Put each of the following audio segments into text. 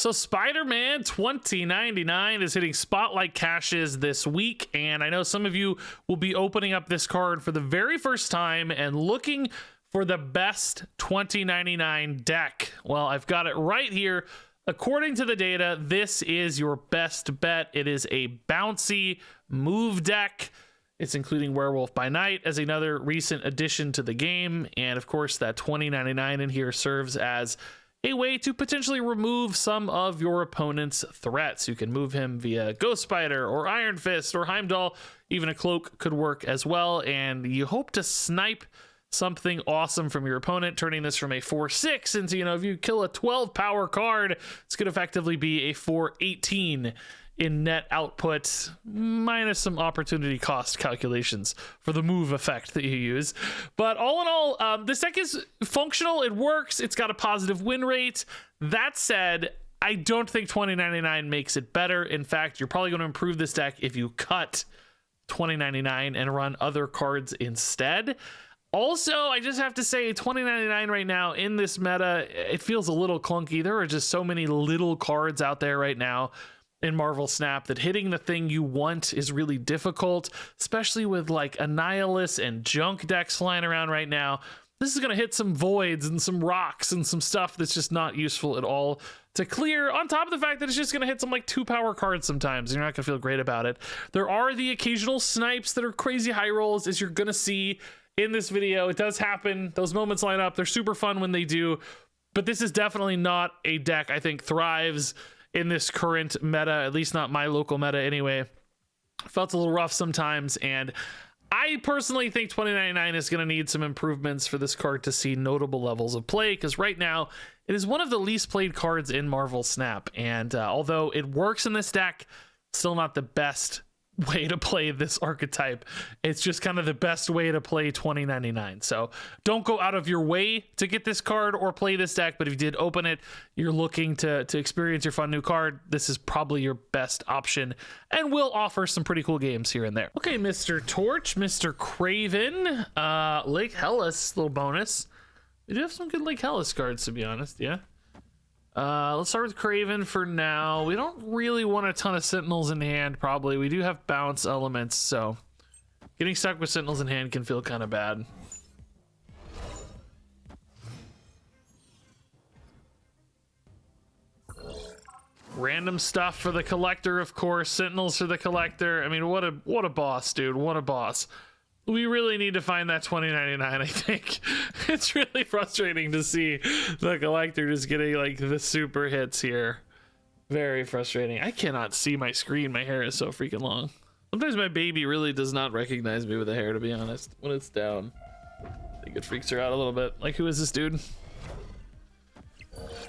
So Spider-Man 2099 is hitting Spotlight caches this week, and I know some of you will be opening up this card for the very first time and looking for the best 2099 deck. Well, I've got it right here. According to the data, this is your best bet. It is a bouncy move deck. It's including Werewolf by Night as another recent addition to the game, and of course that 2099 in here serves as a way to potentially remove some of your opponent's threats. You can move him via Ghost Spider or Iron Fist or Heimdall. Even a Cloak could work as well, and you hope to snipe something awesome from your opponent, turning this from a 4/6 into, you know, if you kill a 12 power card, it's going to effectively be a 4/18 in net output, minus some opportunity cost calculations for the move effect that you use. But all in all, this deck is functional. It works. It's got a positive win rate. That said, I don't think 2099 makes it better. In fact, you're probably going to improve this deck if you cut 2099 and run other cards instead. Also, I just have to say 2099 right now in this meta, it feels a little clunky. There are just so many little cards out there right now in Marvel Snap that hitting the thing you want is really difficult, especially with like Annihilus and junk decks flying around right now. This is going to hit some voids and some rocks and some stuff that's just not useful at all to clear, on top of the fact that it's just going to hit some like 2 power cards sometimes. You're not going to feel great about it. There are the occasional snipes that are crazy high rolls, as you're going to see in this video. It does happen. Those moments line up. They're super fun when they do, but this is definitely not a deck I think thrives in this current meta, at least not my local meta anyway. Felt a little rough sometimes, and I personally think 2099 is going to need some improvements for this card to see notable levels of play, because right now it is one of the least played cards in Marvel Snap, and although it works in this deck, still not the best way to play this archetype. It's just kind of the best way to play 2099. So don't go out of your way to get this card or play this deck, but if you did open it, you're looking to experience your fun new card, this is probably your best option and will offer some pretty cool games here and there. Okay, Mr. Torch, Mr. Craven, Lake Hellas, little bonus. We do have some good Lake Hellas cards, to be honest. Yeah. Let's start with Craven for now. We don't really want a ton of Sentinels in hand, probably. We do have bounce elements, so getting stuck with Sentinels in hand can feel kind of bad. Random stuff for the collector, of course. Sentinels for the collector. I mean, what a boss, dude. What a boss. We really need to find that 2099, I think. It's really frustrating to see the collector just getting like the super hits here. Very frustrating. I cannot see my screen. My hair is so freaking long. Sometimes my baby really does not recognize me with the hair, to be honest, when it's down. I think it freaks her out a little bit. Like, who is this dude?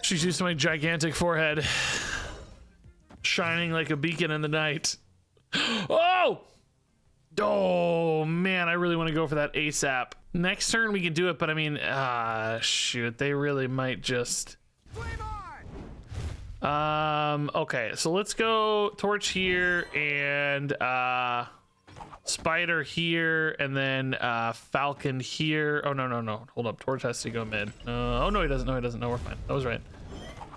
She's used to my gigantic forehead, shining like a beacon in the night. Oh! Oh man, I really want to go for that ASAP. Next turn we can do it, but I mean, shoot, they really might just. Okay, so let's go Torch here and Spider here, and then Falcon here. Oh no, hold up, Torch has to go mid. Oh no, he doesn't. No, he doesn't. No, we're fine. That was right.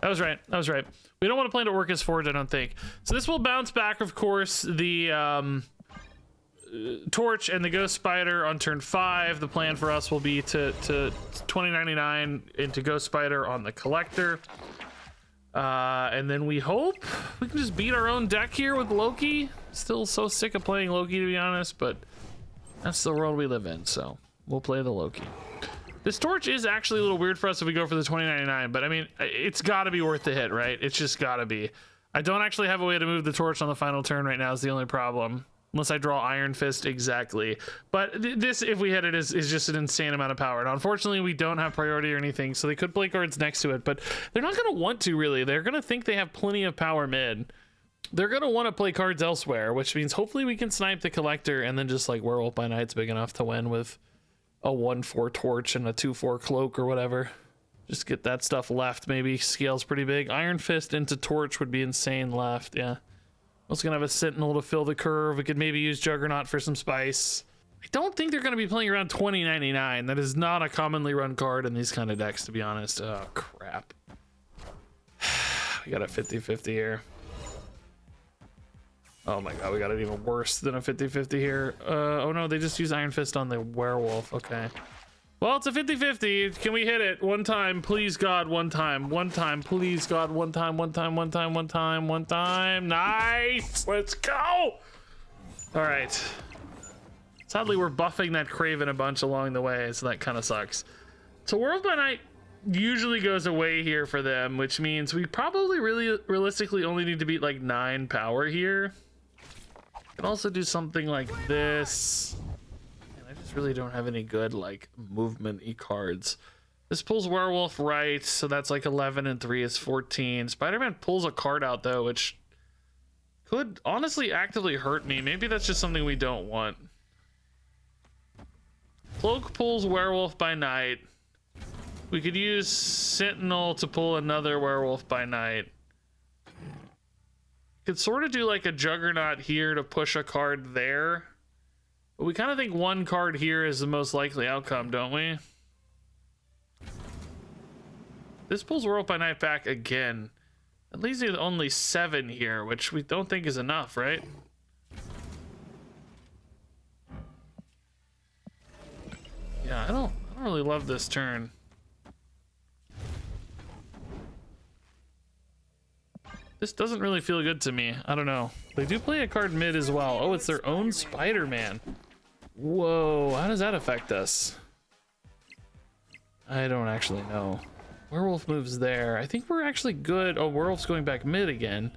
That was right. We don't want to plan to work as Forge, I don't think. So this will bounce back, of course, the Torch and the Ghost Spider on turn 5. The plan for us will be to 2099 into Ghost Spider on the collector, and then we hope we can just beat our own deck here with Loki. Still so sick of playing Loki, to be honest, but that's the world we live in, so we'll play the Loki. This Torch is actually a little weird for us if we go for the 2099, but I mean, it's got to be worth the hit, right? It's just got to be. I don't actually have a way to move the Torch on the final turn right now is the only problem. Unless I draw Iron Fist, exactly. But this, if we hit it, is just an insane amount of power. And unfortunately, we don't have priority or anything, so they could play cards next to it, but they're not going to want to, really. They're going to think they have plenty of power mid. They're going to want to play cards elsewhere, which means hopefully we can snipe the collector, and then just like Werewolf by Night's big enough to win with a 1/4 Torch and a 2/4 Cloak or whatever. Just get that stuff left, maybe. Scale's pretty big. Iron Fist into Torch would be insane left, yeah. Also gonna have a Sentinel to fill the curve. We could maybe use Juggernaut for some spice. I don't think they're gonna be playing around 2099. That is not a commonly run card in these kind of decks, to be honest. Oh crap. we got a 50-50 here. Oh my god, we got it even worse than a 50-50 here. Oh no, they just use Iron Fist on the werewolf. Okay. Well, it's a 50-50. Can we hit it one time? Please, God, one time. One time, please, God, one time, one time, one time, one time, one time. Nice! Let's go! All right. Sadly, we're buffing that Craven a bunch along the way, so that kind of sucks. So World by Night usually goes away here for them, which means we probably really realistically only need to beat like 9 power here. Can also do something like this. And I just really don't have any good like movement cards. This pulls werewolf right, so that's like 11 and 3 is 14. Spider-Man pulls a card out though, which could honestly actively hurt me. Maybe that's just something we don't want. Cloak pulls werewolf by night. We could use Sentinel to pull another werewolf by night. Could sort of do like a Juggernaut here to push a card there. But we kind of think one card here is the most likely outcome, don't we? This pulls werewolf by night back again. At least there's only 7 here, which we don't think is enough, right? Yeah, I don't really love this turn. This doesn't really feel good to me. I don't know. They do play a card mid as well. Oh, it's their own Spider-Man. Whoa, how does that affect us? I don't actually know. Werewolf moves there. I think we're actually good. Oh, Werewolf's going back mid again.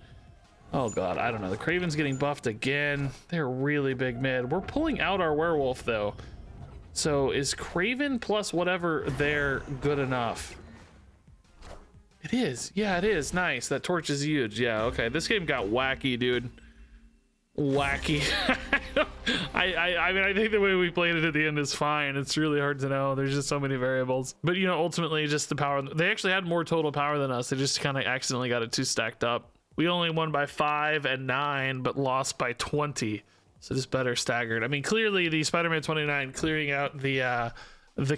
Oh god, I don't know. The Craven's getting buffed again. They're really big mid. We're pulling out our Werewolf though. So is Craven plus whatever there good enough? It is. Yeah, it is. Nice. That torch is huge. Yeah, okay. This game got wacky, dude. Wacky. I mean, I think the way we played it at the end is fine. It's really hard to know. There's just so many variables. But, you know, ultimately just the power. They actually had more total power than us. They just kind of accidentally got it too stacked up. We only won by 5 and 9, but lost by 20. So just better staggered. I mean, clearly the Spider-Man 29 clearing out the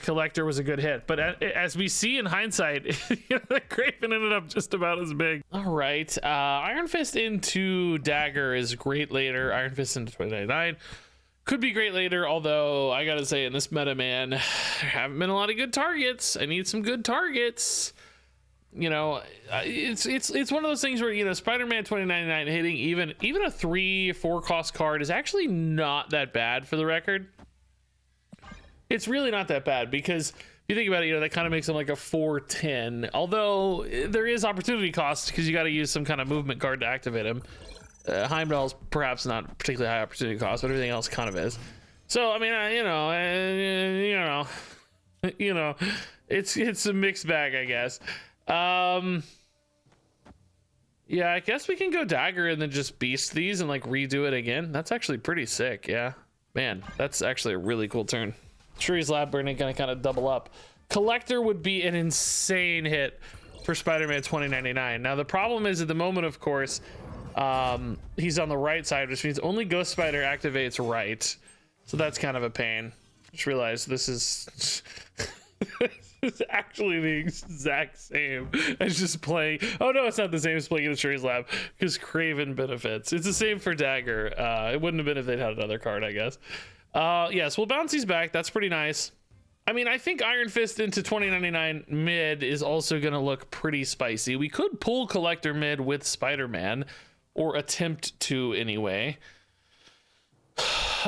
Collector was a good hit, but as we see in hindsight, the Craven ended up just about as big. All right, Iron Fist into Dagger is great later. Iron Fist into 2099 could be great later, although I gotta say in this meta, man, there haven't been a lot of good targets. I need some good targets. You know, it's one of those things where, you know, Spider-Man 2099 hitting even a 3-4 cost card is actually not that bad for the record. It's really not that bad because if you think about it, you know, that kind of makes him like a 410. Although there is opportunity cost because you got to use some kind of movement card to activate him. Heimdall's perhaps not particularly high opportunity cost, but everything else kind of is. So I mean, you know, it's a mixed bag, I guess. Yeah, I guess we can go Dagger and then just beast these and like redo it again. That's actually pretty sick. Yeah, man, that's actually a really cool turn. Shuri's Lab Burning gonna kind of double up. Collector would be an insane hit for Spider-Man 2099. Now the problem is at the moment, of course, he's on the right side, which means only Ghost Spider activates right. So that's kind of a pain. Just realized this is this is actually the exact same as just playing. Oh no, it's not the same as playing in the Shuri's Lab because Craven benefits. It's the same for Dagger. It wouldn't have been if they'd had another card, I guess. Yes, we'll bounce these back. That's pretty nice. I mean, I think Iron Fist into 2099 mid is also going to look pretty spicy. We could pull Collector mid with Spider-Man, or attempt to anyway.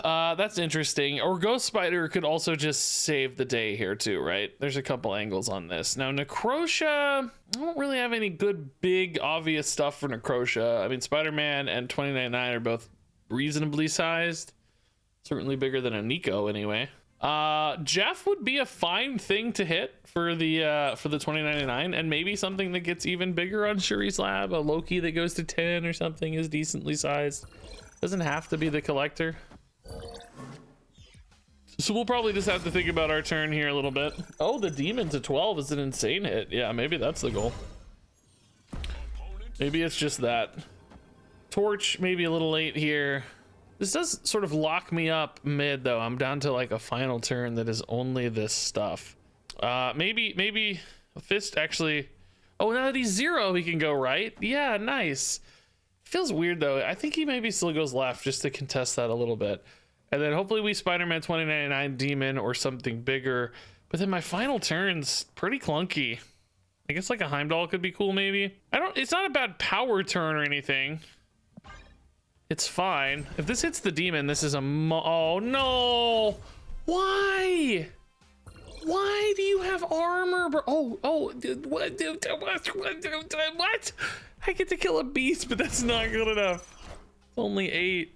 That's interesting. Or Ghost Spider could also just save the day here too, right? There's a couple angles on this. Now, Necrotia, I don't really have any good, big, obvious stuff for Necrotia. I mean, Spider-Man and 2099 are both reasonably sized. Certainly bigger than a Nico anyway. Jeff would be a fine thing to hit for the 2099, and maybe something that gets even bigger on Shuri's Lab. A Loki that goes to 10 or something is decently sized. Doesn't have to be the Collector. So we'll probably just have to think about our turn here a little bit. Oh, the Demon to 12 is an insane hit. Yeah, maybe that's the goal. Maybe it's just that. Torch, maybe a little late here. This does sort of lock me up mid though. I'm down to like a final turn that is only this stuff. Maybe a Fist actually. Oh, now that he's 0, he can go right. Yeah, nice. Feels weird though. I think he maybe still goes left just to contest that a little bit. And then hopefully we Spider-Man 2099 Demon or something bigger. But then my final turn's pretty clunky. I guess like a Heimdall could be cool maybe. It's not a bad power turn or anything. It's fine. If this hits the demon, this is oh no! Why? Why do you have armor, bro? Oh, what? I get to kill a beast, but that's not good enough. It's only 8.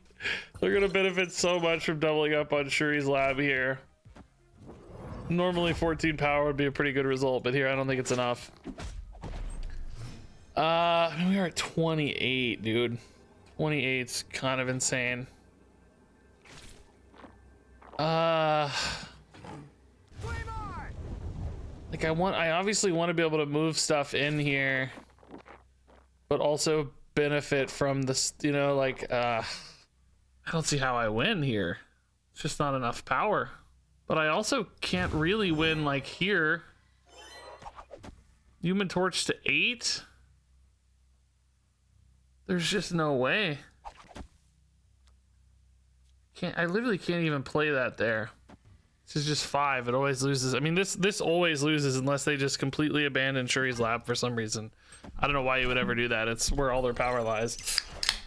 They're gonna benefit so much from doubling up on Shuri's lab here. Normally 14 power would be a pretty good result, but here I don't think it's enough. I mean, we are at 28, dude. 28's kind of insane. Like I obviously want to be able to move stuff in here, but also benefit from this, you know, like, I don't see how I win here. It's just not enough power. But I also can't really win like here. Human Torch to 8? There's just no way. I literally can't even play that there. This is just 5. It always loses. I mean, this always loses unless they just completely abandon Shuri's lab for some reason. I don't know why you would ever do that. It's where all their power lies.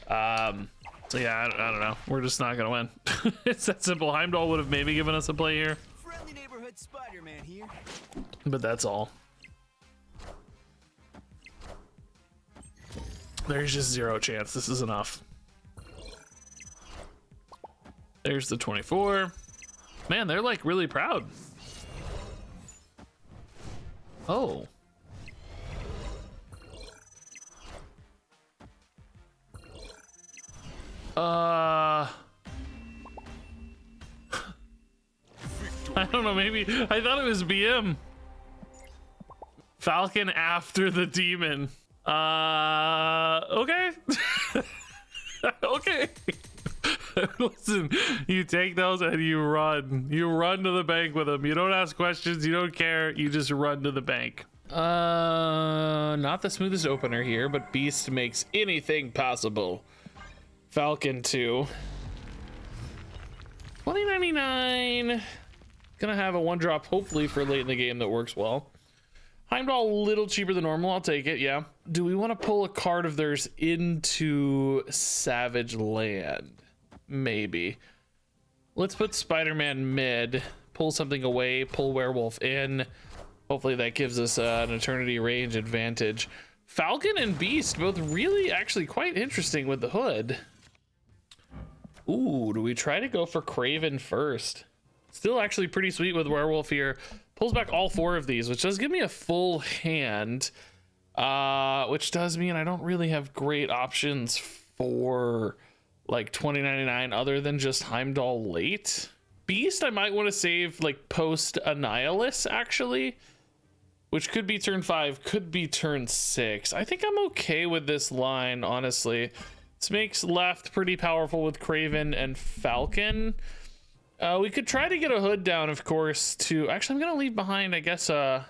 So yeah, I don't know. We're just not gonna win. It's that simple. Heimdall would have maybe given us a play here. Friendly neighborhood Spider-Man here. But that's all. There's just 0 chance this is enough. There's the 24. Man, they're like really proud. Oh. I don't know, maybe I thought it was BM. Falcon after the demon. Okay. Okay. Listen, you take those and you run. You run to the bank with them. You don't ask questions, you don't care, you just run to the bank. Not the smoothest opener here, but Beast makes anything possible. Falcon 2. 2099. Gonna have a 1-drop hopefully for late in the game that works well. Heimdall a little cheaper than normal, I'll take it, yeah. Do we want to pull a card of theirs into Savage Land? Maybe. Let's put Spider-Man mid, pull something away, pull Werewolf in. Hopefully that gives us an Eternity range advantage. Falcon and Beast both really actually quite interesting with the hood. Ooh, do we try to go for Kraven first? Still actually pretty sweet with Werewolf here. Pulls back all 4 of these, which does give me a full hand. Which does mean I don't really have great options for like 2099 other than just Heimdall late. Beast I might want to save like post Annihilus actually, which could be turn 5, could be turn 6. I think I'm okay with this line, honestly. This makes left pretty powerful with Kraven and Falcon. We could try to get a hood down, of course, to... Actually, I'm going to leave behind, I guess, a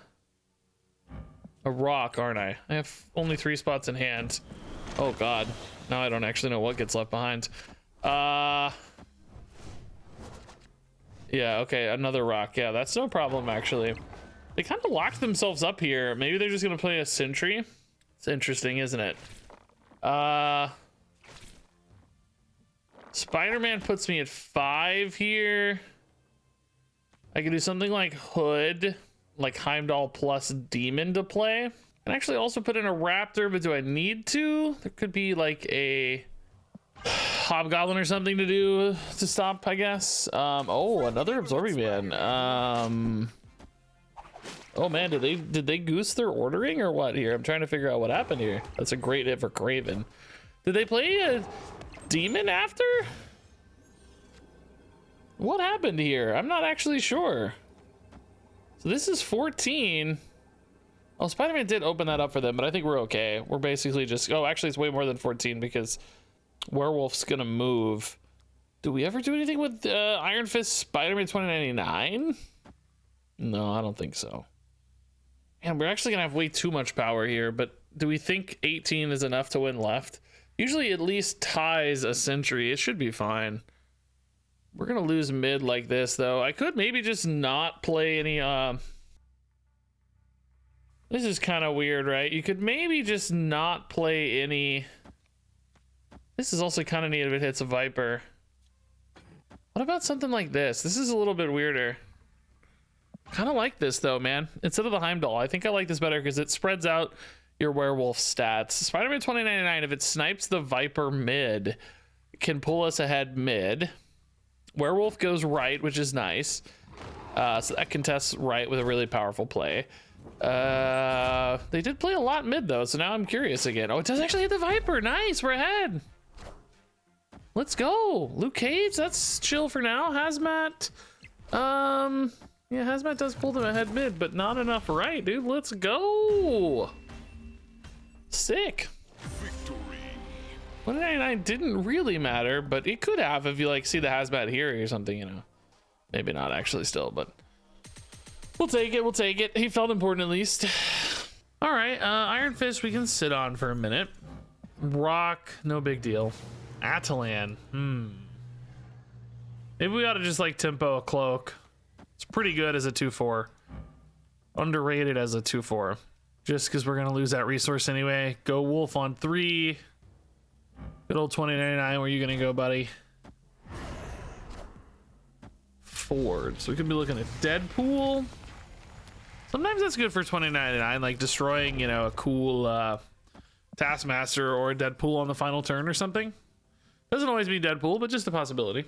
rock, aren't I? I have only 3 spots in hand. Oh, God. Now I don't actually know what gets left behind. Yeah, okay, another rock. Yeah, that's no problem, actually. They kind of locked themselves up here. Maybe they're just going to play a Sentry. It's interesting, isn't it? Spider-Man puts me at 5 here. I could do something like Hood, like Heimdall plus Demon to play. And actually also put in a Raptor, but do I need to? There could be like a Hobgoblin or something to do to stop, I guess. Oh, another Absorbing Man. Oh man, did they goose their ordering or what here? I'm trying to figure out what happened here. That's a great hit for Kraven. Did they play a Demon after? What happened here? I'm not actually sure. So this is 14. Oh, Spider-Man did open that up for them, but I think we're okay. We're basically just... Oh, actually, it's way more than 14 because Werewolf's gonna move. Do we ever do anything with Iron Fist Spider-Man 2099? No, I don't think so. And we're actually gonna have way too much power here, but do we think 18 is enough to win left? Usually at least ties a century. It should be fine. We're gonna lose mid like this though. I could maybe just not play any this is kind of weird, right? You could maybe just not play any. This is also kind of neat if it hits a Viper. What about something like this? This is a little bit weirder. Kind of like this though, man. Instead of the Heimdall, I think I like this better because it spreads out your werewolf stats. Spider-Man 2099, if it snipes the Viper mid, it can pull us ahead mid. Werewolf goes right, which is nice. So that contests right with a really powerful play. They did play a lot mid though, so now I'm curious again. Oh, it does actually hit the Viper. Nice, we're ahead. Let's go. Luke Cage, that's chill for now. Hazmat. Yeah, Hazmat does pull them ahead mid, but not enough right, dude. Let's go. Sick. Victory. 199 didn't really matter, but it could have if you like see the Hazmat here or something, you know. Maybe not actually still, but we'll take it. We'll take it. He felt important at least. All right, Iron Fist we can sit on for a minute. Rock, no big deal. Atalan, maybe we ought to just like tempo a cloak. It's pretty good as a 2/4. Underrated as a 2/4. Just because we're gonna lose that resource anyway. Go Wolf on 3. Good old 2099. Where you gonna go, buddy? Ford. So we could be looking at Deadpool. Sometimes that's good for 2099, like destroying, you know, a cool Taskmaster or a Deadpool on the final turn or something. Doesn't always mean Deadpool, but just a possibility.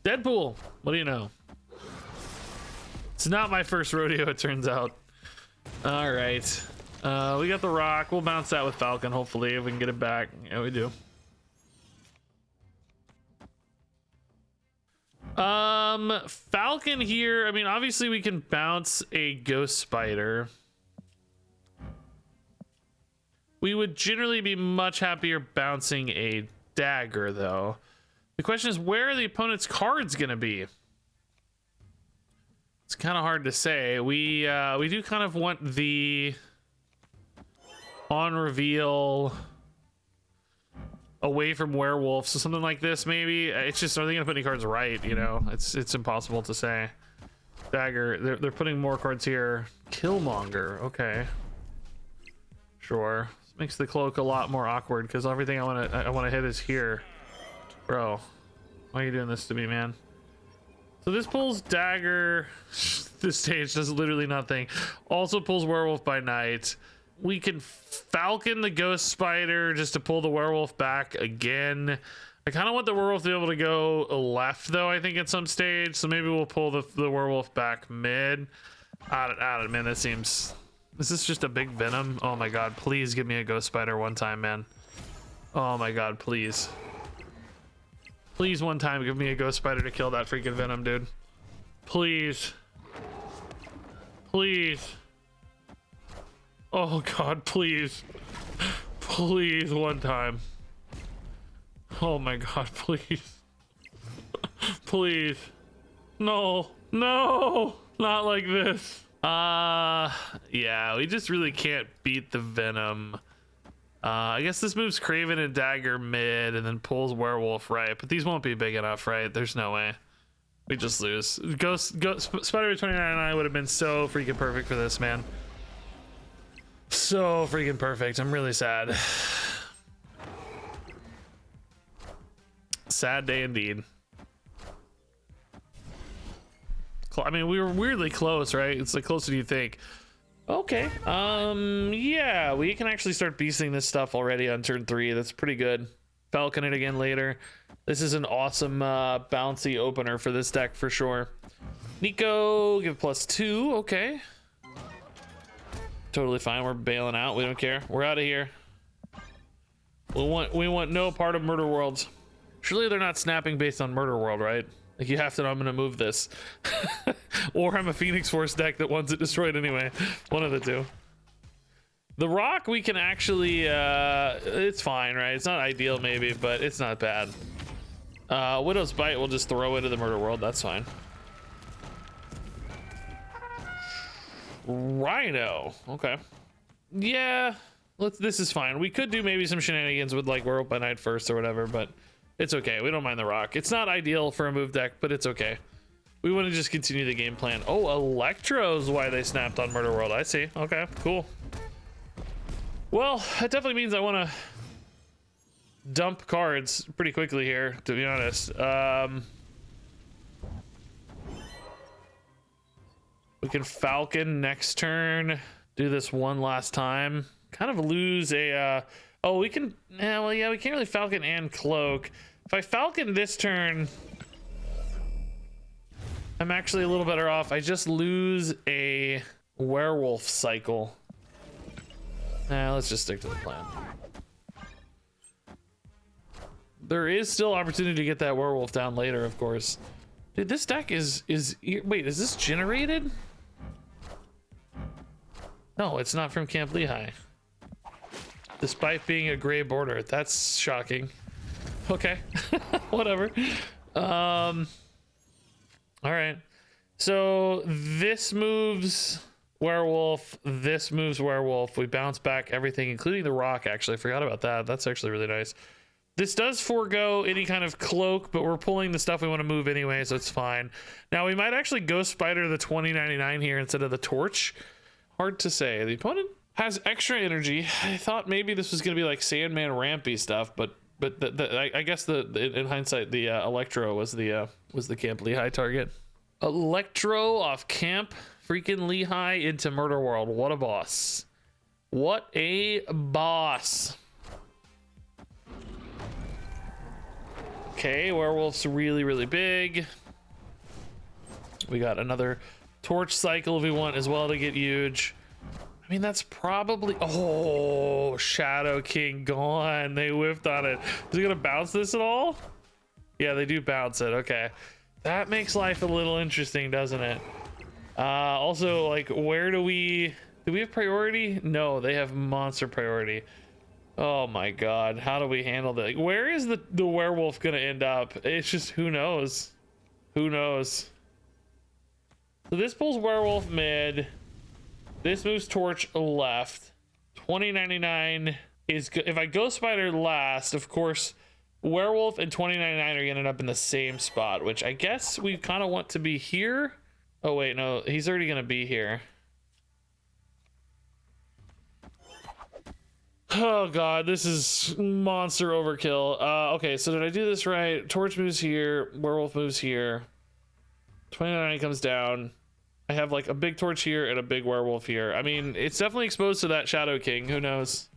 Deadpool, what do you know? It's not my first rodeo, it turns out. All right, we got the Rock. We'll bounce that with Falcon, hopefully, if we can get it back. Yeah, we do. Falcon here. I mean, obviously we can bounce a Ghost Spider. We would generally be much happier bouncing a Dagger, though. The question is, where are the opponent's cards gonna be? It's kind of hard to say. We do kind of want the on reveal away from werewolf, so something like this maybe. It's just, are they gonna put any cards right? You know, it's impossible to say. Dagger, they're putting more cards here. Killmonger, okay, sure. This makes the cloak a lot more awkward because everything I want to hit is here. Bro, why are you doing this to me, man? So this pulls Dagger. This stage does literally nothing. Also pulls Werewolf by Night. We can Falcon the Ghost Spider just to pull the Werewolf back again. I kind of want the Werewolf to be able to go left, though, I think, at some stage. So maybe we'll pull the Werewolf back mid. I don't know, man. That seems... Is this just a big Venom? Oh, my God. Please give me a Ghost Spider one time, man. Oh, my God. Please. Please, one time, give me a Ghost Spider to kill that freaking Venom, dude. Please. Please. Oh, God, please. Please, one time. Oh, my God, please. Please. No. No! Not like this. Yeah, we just really can't beat the Venom. I guess this moves Craven and Dagger mid and then pulls Werewolf right, but these won't be big enough, right? There's no way. We just lose. Spider-Man 2099 would have been so freaking perfect for this, man. So freaking perfect. I'm really sad. Sad day indeed. I mean, we were weirdly close, right? It's like closer than you think. Okay. Yeah, we can actually start beasting this stuff already on turn 3. That's pretty good. Falcon it again later. This is an awesome bouncy opener for this deck for sure. Nico, give +2. Okay. Totally fine. We're bailing out. We don't care. We're out of here. We want no part of Murder Worlds. Surely they're not snapping based on Murder World, right? Like, you have to know I'm gonna move this. Or I'm a Phoenix Force deck that wants it destroyed anyway. One of the two. The Rock, we can actually, it's fine, right? It's not ideal maybe, but it's not bad. Widow's Bite, we'll just throw into the Murder World. That's fine. Rhino. Okay. Yeah, this is fine. We could do maybe some shenanigans with like Werewolf by Night first or whatever, but it's okay. We don't mind the rock. It's not ideal for a move deck, but it's okay. We want to just continue the game plan. Oh, Electro's why they snapped on Murder World. I see. Okay, cool. Well, that definitely means I want to dump cards pretty quickly here, to be honest. We can Falcon next turn. Do this one last time. Kind of lose a... oh, we can... Yeah, well, yeah, we can't really Falcon and Cloak. If I Falcon this turn... I'm actually a little better off. I just lose a werewolf cycle. Let's just stick to the plan. There is still opportunity to get that werewolf down later, of course. Dude, this deck is wait, is this generated? No, it's not from Camp Lehigh. Despite being a gray border. That's shocking. Okay. Whatever. All right, so this moves werewolf, this moves werewolf. We bounce back everything, including the rock. Actually, I forgot about that. That's actually really nice. This does forego any kind of cloak, but we're pulling the stuff we want to move anyway, so it's fine. Now we might actually Ghost Spider the 2099 here instead of the torch. Hard to say. The opponent has extra energy. I thought maybe this was going to be like Sandman rampy stuff, but I guess in hindsight the Electro was the Camp Lehigh target. Electro off Camp freaking Lehigh into Murder World. What a boss! What a boss! Okay, werewolf's really big. We got another torch cycle if we want as well to get huge. I mean, that's probably... Oh, Shadow King gone. They whiffed on it. Is it gonna bounce this at all? Yeah, they do bounce it. Okay. That makes life a little interesting, doesn't it? Also, like, where do we have priority? No, they have monster priority. Oh my god, how do we handle that? Like, where is the werewolf gonna end up? It's just, who knows? Who knows? So this pulls werewolf mid. This moves torch left. 2099 is good. If I go spider last, of course, werewolf and 2099 are gonna end up in the same spot, which I guess we kind of want to be here. Oh wait, no, he's already gonna be here. Oh god, this is monster overkill. Okay, so did I do this right? Torch moves here, werewolf moves here. 2099 comes down. I have like a big torch here and a big werewolf here. I mean, it's definitely exposed to that Shadow King. Who knows?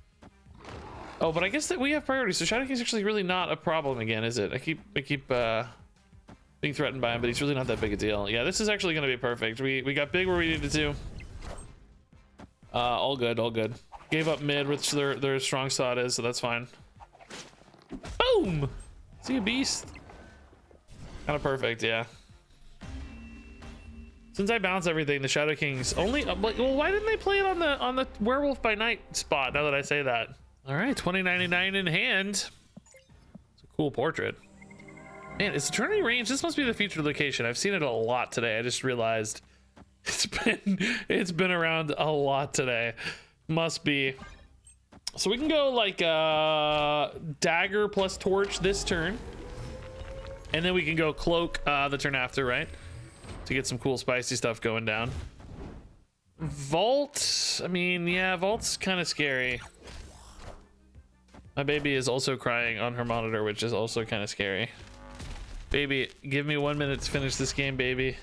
Oh, but I guess that we have priority, so Shadow King's actually really not a problem again, is it? I keep being threatened by him, but he's really not that big a deal. Yeah, this is actually gonna be perfect. We got big where we needed to. All good, all good. Gave up mid, which their strong slot is, so that's fine. Boom! See a beast? Kind of perfect, yeah. Since I bounce everything, the Shadow King's only... well, why didn't they play it on the Werewolf by Night spot, now that I say that? All right, 2099 in hand. It's a cool portrait. Man, is Eternity Range? This must be the featured location. I've seen it a lot today. I just realized it's been around a lot today. Must be. So we can go like dagger plus torch this turn. And then we can go cloak the turn after, right? To get some cool spicy stuff going down. Vault, I mean, yeah, Vault's kind of scary. My baby is also crying on her monitor, which is also kind of scary. Baby, give me 1 minute to finish this game, baby.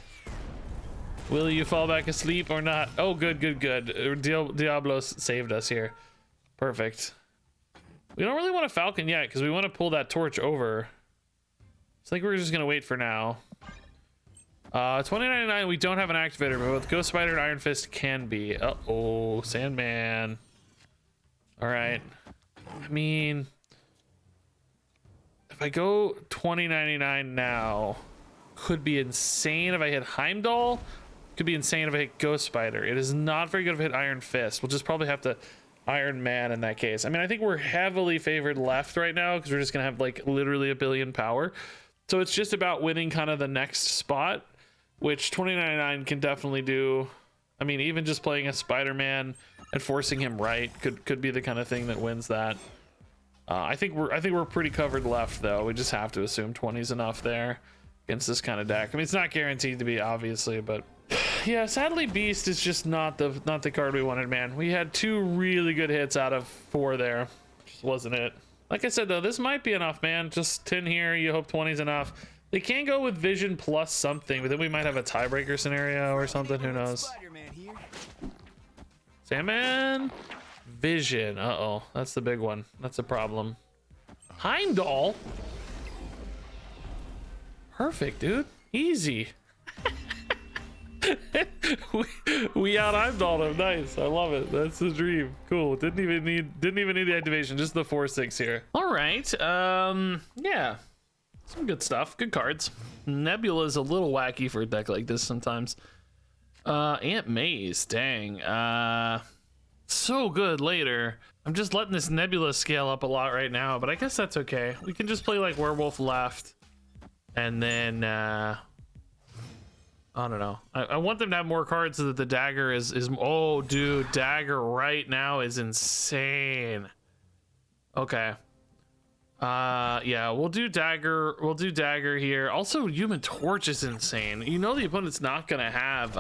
Will you fall back asleep or not? Oh, good, good, good. Diablos saved us here. Perfect. We don't really want a Falcon yet because we want to pull that torch over. So I think we're just going to wait for now. 2099, we don't have an activator, but with Ghost Spider and Iron Fist can be. Uh-oh, Sandman. All right. I mean, if I go 2099 now, could be insane if I hit Heimdall. Could be insane if I hit Ghost Spider. It is not very good if I hit Iron Fist. We'll just probably have to Iron Man in that case. I mean, I think we're heavily favored left right now because we're just going to have like literally 1 billion power. So it's just about winning kind of the next spot, which 2099 can definitely do I mean, even just playing a Spider-Man and forcing him right could be the kind of thing that wins that. I think we're pretty covered left though. We just have to assume 20's enough there against this kind of deck. I mean, it's not guaranteed to be, obviously, but yeah, sadly Beast is just not the card we wanted, man. We had 2 really good hits out of 4 there. Just wasn't it. Like I said though, this might be enough, man. Just 10 here, you hope 20's enough. They can go with vision plus something, but then we might have a tiebreaker scenario or something, who knows. Spider-Man here. Sandman, vision. Uh-oh, that's the big one. That's a problem. Heimdall. Perfect, dude. Easy. we out Heimdalled him. Nice. I love it. That's the dream. Cool. Didn't even need the activation. Just the 4/6 here. All right. Yeah. Some good stuff. Good cards. Nebula's a little wacky for a deck like this sometimes. Aunt May's, dang. So good later. I'm just letting this Nebula scale up a lot right now, but I guess that's okay. We can just play like Werewolf left. And then, I don't know. I want them to have more cards so that the dagger is oh, dude, dagger right now is insane. Okay. Yeah, we'll do dagger here. Also, Human Torch is insane. You know the opponent's not gonna have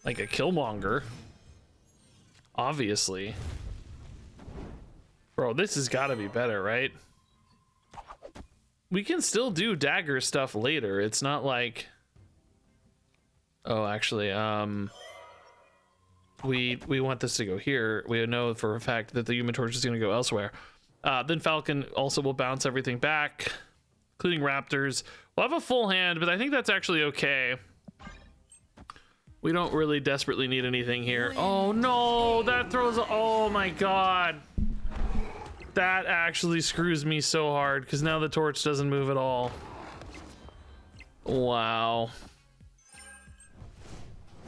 like a Killmonger, obviously. Bro, this has got to be better, right? We can still do dagger stuff later. It's not like, oh, actually, we want this to go here. We know for a fact that the Human Torch is gonna go elsewhere. Then Falcon also will bounce everything back, including Raptors. We'll have a full hand, but I think that's actually okay. We don't really desperately need anything here. Oh no, that throws, oh my god. That actually screws me so hard because now the torch doesn't move at all. Wow.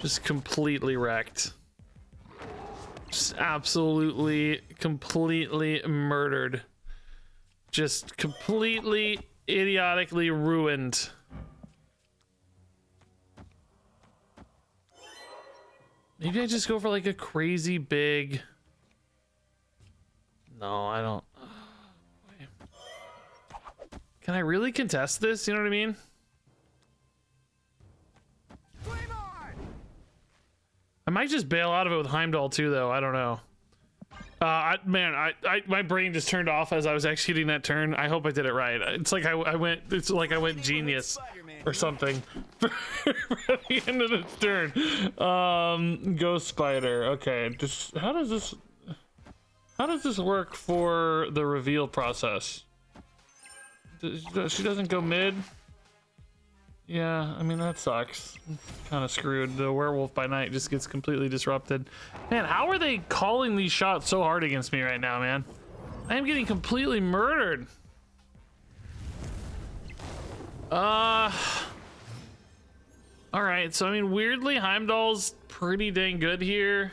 Just completely wrecked. Just absolutely, completely murdered. Just completely, idiotically ruined. Maybe I just go for like a crazy big... No, I don't. Can I really contest this? You know what I mean? I might just bail out of it with Heimdall too, though. I don't know. Man, my brain just turned off as I was executing that turn. I hope I did it right. It's like I went genius or something for the end of this turn. Ghost Spider. Okay, just how does this work for the reveal process? She doesn't go mid. Yeah, I mean, that sucks. Kind of screwed. The Werewolf by Night just gets completely disrupted. Man, how are they calling these shots so hard against me right now, man? I am getting completely murdered. All right, so I mean, weirdly, Heimdall's pretty dang good here.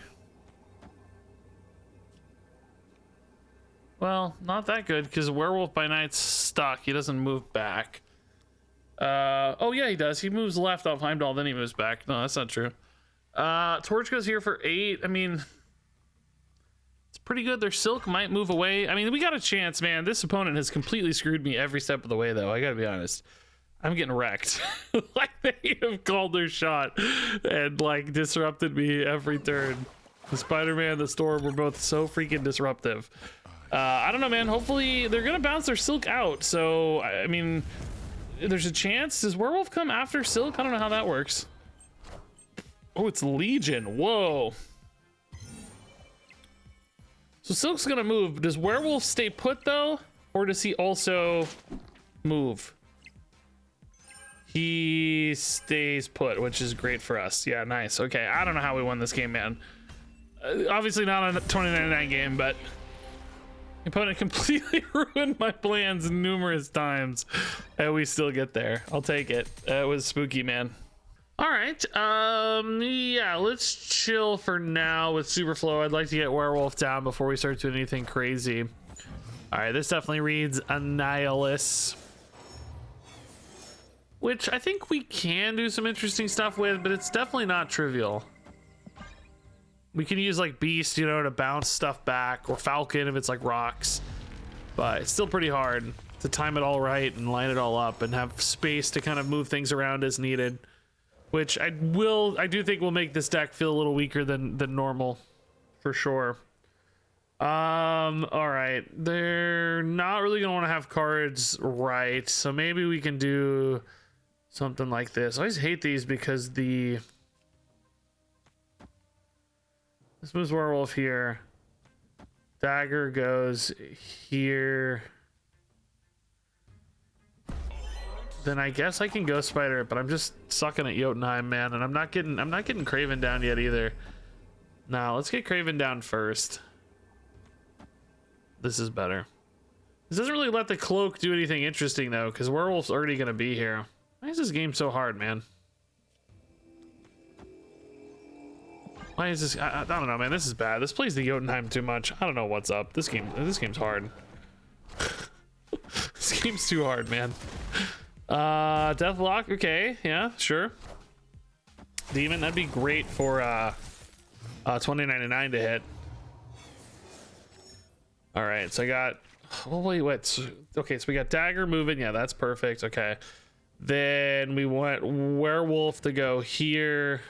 Well, not that good because Werewolf by Night's stuck. He doesn't move back. Oh yeah, he does. He moves left off Heimdall, then he moves back. No, that's not true. Torch goes here for 8. I mean, it's pretty good. Their Silk might move away. I mean, we got a chance, man. This opponent has completely screwed me every step of the way, though. I gotta be honest. I'm getting wrecked. Like, they have called their shot and like disrupted me every turn. The Spider-Man, the Storm were both so freaking disruptive. I don't know, man. Hopefully they're gonna bounce their Silk out. So I mean, there's a chance. Does Werewolf come after Silk? I don't know how that works. Oh, it's Legion. Whoa. So Silk's gonna move. Does Werewolf stay put though, or does he also move? He stays put, which is great for us. Yeah, nice. Okay, I don't know how we won this game, man. Obviously not a 2099 game, but the opponent completely ruined my plans numerous times, and we still get there. I'll take it. It was spooky, man. All right, yeah, let's chill for now with Superflow. I'd like to get Werewolf down before we start doing anything crazy. All right, this definitely reads Annihilus, which I think we can do some interesting stuff with, but it's definitely not trivial. We can use like Beast, you know, to bounce stuff back, or Falcon if it's like rocks. But it's still pretty hard to time it all right and line it all up and have space to kind of move things around as needed. Which I do think will make this deck feel a little weaker than normal, for sure. All right, they're not really gonna want to have cards right, so maybe we can do something like this. I always hate these because this moves Werewolf here, Dagger goes here, then I guess I can Ghost Spider it, but I'm just sucking at Jotunheim, man, and I'm not getting Craven down yet either. Now let's get Craven down first. This is better. This doesn't really let the cloak do anything interesting though, because Werewolf's already gonna be here. Why is this game so hard, man? Why is this? I don't know, man. This is bad. This plays the Jotunheim too much. I don't know what's up. This game's hard. This game's too hard, man. Deathlock. Okay, yeah, sure. Demon. That'd be great for 2099 to hit. All right, so I got, oh wait, what? Okay, so we got Dagger moving. Yeah, that's perfect. Okay, then we want Werewolf to go here,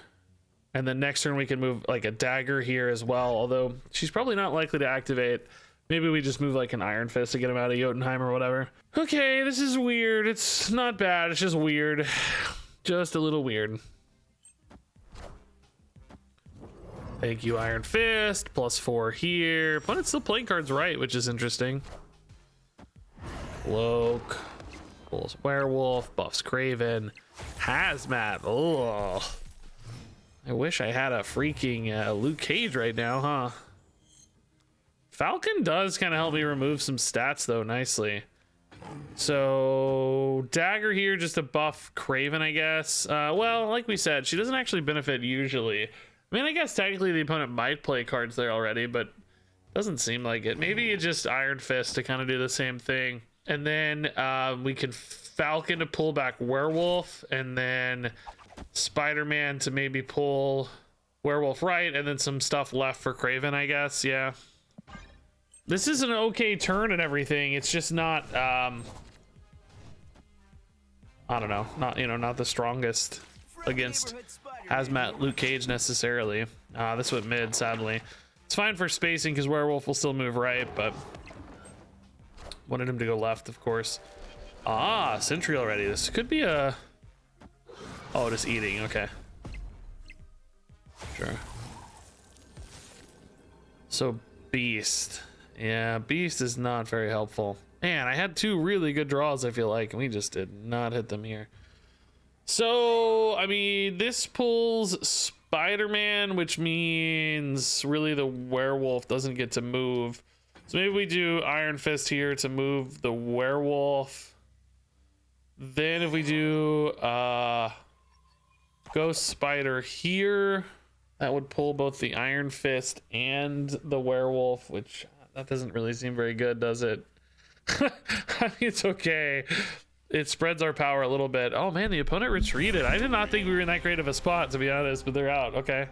and then next turn we can move like a Dagger here as well, although she's probably not likely to activate. Maybe we just move like an Iron Fist to get him out of Jotunheim or whatever. Okay, this is weird. It's not bad, it's just weird. Just a little weird. Thank you, Iron Fist. +4 here. But it's still playing cards right, which is interesting. Cloak. Pulls Werewolf. Buffs Craven. Hazmat. Oh. I wish I had a freaking Luke Cage right now, huh? Falcon does kind of help me remove some stats, though, nicely. So, Dagger here just to buff Craven, I guess. Well, like we said, she doesn't actually benefit usually. I mean, I guess technically the opponent might play cards there already, but doesn't seem like it. Maybe you just Iron Fist to kind of do the same thing. And then we can Falcon to pull back Werewolf, and then Spider-Man to maybe pull Werewolf right, and then some stuff left for Craven, I guess. Yeah. This is an okay turn and everything. It's just not, I don't know, not the strongest against Hazmat Luke Cage necessarily. This went mid, sadly. It's fine for spacing because Werewolf will still move right, but wanted him to go left, of course. Sentry already. This could be a, oh, just eating. Okay, sure. So Beast, yeah, Beast is not very helpful. Man, I had two really good draws, I feel like, and we just did not hit them here. So, I mean, this pulls Spider-Man, which means really the Werewolf doesn't get to move. So maybe we do Iron Fist here to move the Werewolf. Then if we do Ghost Spider here, that would pull both the Iron Fist and the Werewolf, which that doesn't really seem very good, does it? I mean, it's okay. It spreads our power a little bit. Oh man, the opponent retreated. I did not think we were in that great of a spot, to be honest, but they're out. Okay.